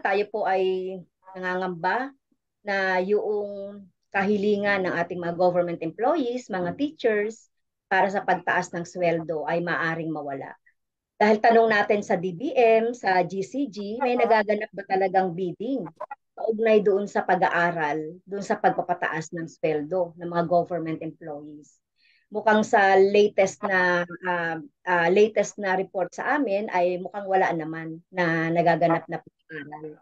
tayo po ay nangangamba na yung kahilingan ng ating mga government employees, mga teachers, para sa pagtaas ng sweldo ay maaring mawala. Dahil tanong natin sa DBM, sa GCG, may nagaganap ba talagang bidding kaugnay doon sa pag-aaral, doon sa pagpapataas ng sweldo ng mga government employees. Mukhang sa latest na report sa amin ay mukhang wala naman na nagaganap na pag-aaral.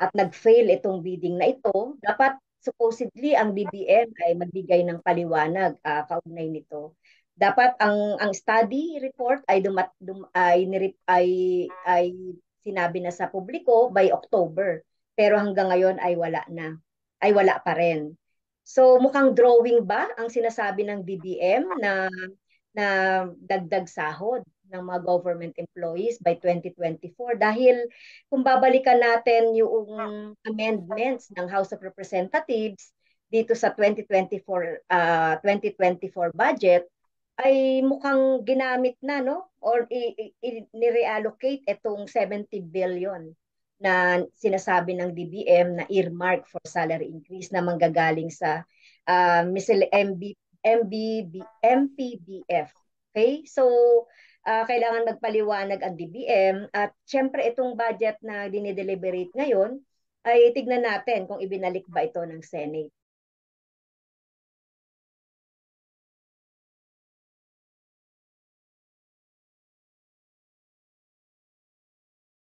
At nag-fail itong bidding na ito. Dapat supposedly ang DBM ay magbigay ng paliwanag kaugnay nito. Dapat ang study report ay ay sinabi na sa publiko by October. Pero hanggang ngayon ay wala na. Ay wala pa rin. So mukhang drawing ba ang sinasabi ng DBM na dagdag sahod ng mga government employees by 2024 dahil kung babalikan natin yung amendments ng House of Representatives dito sa 2024 budget ay mukhang ginamit na, no, or ni-reallocate itong 70 billion na sinasabi ng DBM na earmark for salary increase na manggagaling sa MPBF. Okay? So, kailangan magpaliwanag ang DBM at syempre itong budget na dinideliberate ngayon ay tignan natin kung ibinalik ba ito ng Senate.